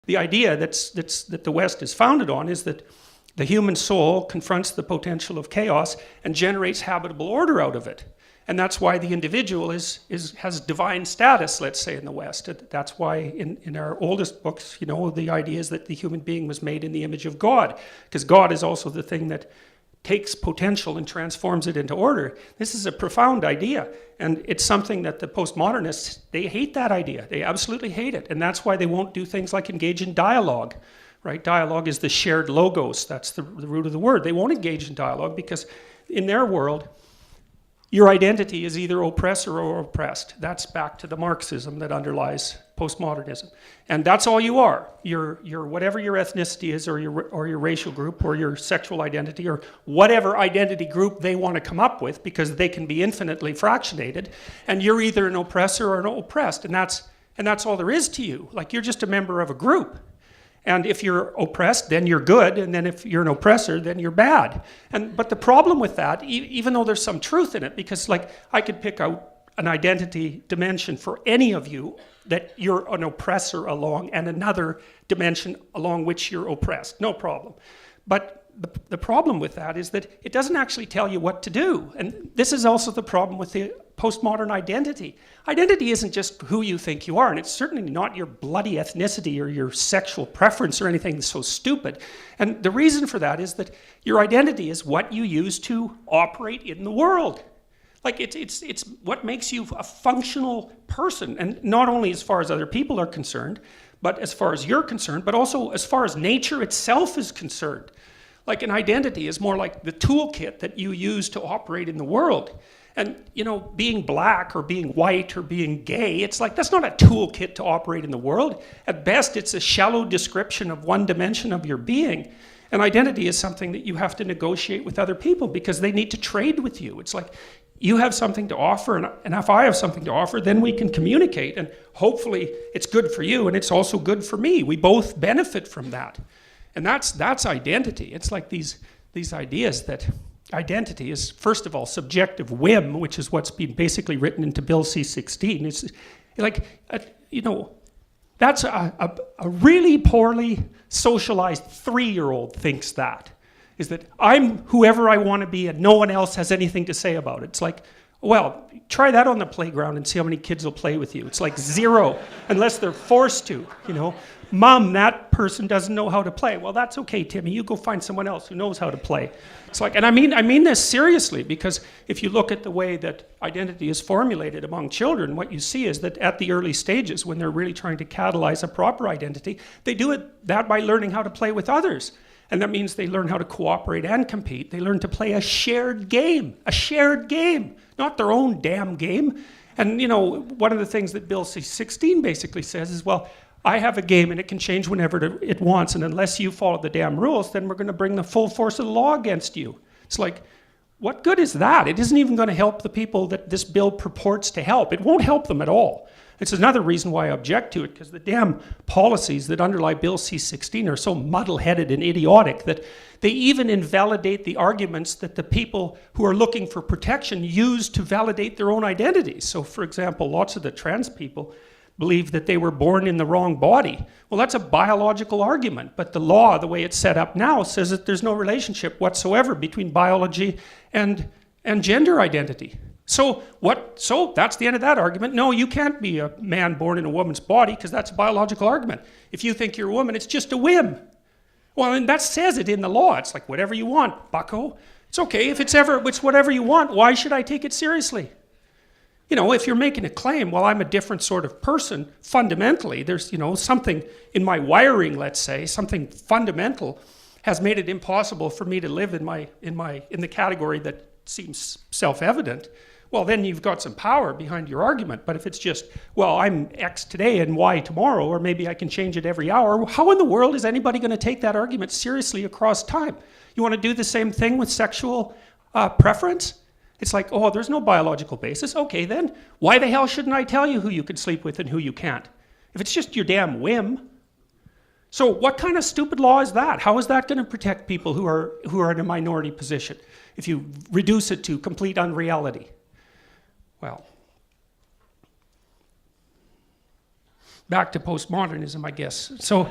The idea that the West is founded on is that the human soul confronts the potential of chaos and generates habitable order out of it. And that's why the individual has divine status, let's say, in the West. That's why in our oldest books, the idea is that the human being was made in the image of God, because God is also the thing that takes potential and transforms it into order. This is a profound idea, and it's something that the postmodernists, they hate that idea. They absolutely hate it, and that's why they won't do things like engage in dialogue, right? Dialogue is the shared logos. That's the root of the word. They won't engage in dialogue because in their world, your identity is either oppressor or oppressed. That's back to the Marxism that underlies postmodernism. And that's all you are. You're whatever your ethnicity is, or your racial group, or your sexual identity, or whatever identity group they want to come up with, because they can be infinitely fractionated. And you're either an oppressor or an oppressed. And that's all there is to you. Like, you're just a member of a group. And if you're oppressed, then you're good, and then if you're an oppressor, then you're bad. But the problem with that, even though there's some truth in it, because like I could pick out an identity dimension for any of you that you're an oppressor along, and another dimension along which you're oppressed, no problem. But the problem with that is that it doesn't actually tell you what to do. And this is also the problem with the postmodern identity. Identity isn't just who you think you are, and it's certainly not your bloody ethnicity or your sexual preference or anything so stupid. And the reason for that is that your identity is what you use to operate in the world. Like, it's what makes you a functional person, and not only as far as other people are concerned, but as far as you're concerned, but also as far as nature itself is concerned. Like, an identity is more like the toolkit that you use to operate in the world. And, being black or being white or being gay, it's like, that's not a toolkit to operate in the world. At best, it's a shallow description of one dimension of your being. And identity is something that you have to negotiate with other people because they need to trade with you. It's like, you have something to offer, and if I have something to offer, then we can communicate, and hopefully it's good for you, and it's also good for me. We both benefit from that. And that's identity. It's like these ideas that identity is, first of all, subjective whim, which is what's been basically written into Bill C-16. It's like, that's a really poorly socialized 3-year-old thinks that. Is that I'm whoever I want to be and no one else has anything to say about it. It's like, well, try that on the playground and see how many kids will play with you. It's like 0, unless they're forced to, Mom, that person doesn't know how to play. Well, that's okay, Timmy. You go find someone else who knows how to play. It's like, and I mean this seriously, because if you look at the way that identity is formulated among children, what you see is that at the early stages, when they're really trying to catalyze a proper identity, they do that by learning how to play with others. And that means they learn how to cooperate and compete. They learn to play a shared game, not their own damn game. And, one of the things that Bill C-16 basically says is, well, I have a game and it can change whenever it wants, and unless you follow the damn rules, then we're going to bring the full force of the law against you. It's like, what good is that? It isn't even going to help the people that this bill purports to help. It won't help them at all. It's another reason why I object to it, because the damn policies that underlie Bill C-16 are so muddle-headed and idiotic that they even invalidate the arguments that the people who are looking for protection use to validate their own identities. So, for example, lots of the trans people believe that they were born in the wrong body. Well, that's a biological argument, but the law, the way it's set up now, says that there's no relationship whatsoever between biology and gender identity. So that's the end of that argument. No, you can't be a man born in a woman's body because that's a biological argument. If you think you're a woman, it's just a whim. Well, and that says it in the law. It's like, whatever you want, bucko. It's okay, if it's whatever you want, why should I take it seriously? If you're making a claim, well, I'm a different sort of person, fundamentally, there's, something in my wiring, let's say, something fundamental has made it impossible for me to live in the category that seems self-evident. Well, then you've got some power behind your argument. But if it's just, well, I'm X today and Y tomorrow, or maybe I can change it every hour, how in the world is anybody going to take that argument seriously across time? You want to do the same thing with sexual preference? It's like, oh, there's no biological basis. Okay, then, why the hell shouldn't I tell you who you can sleep with and who you can't? If it's just your damn whim. So what kind of stupid law is that? How is that going to protect people who are in a minority position if you reduce it to complete unreality? Well, back to postmodernism, I guess. So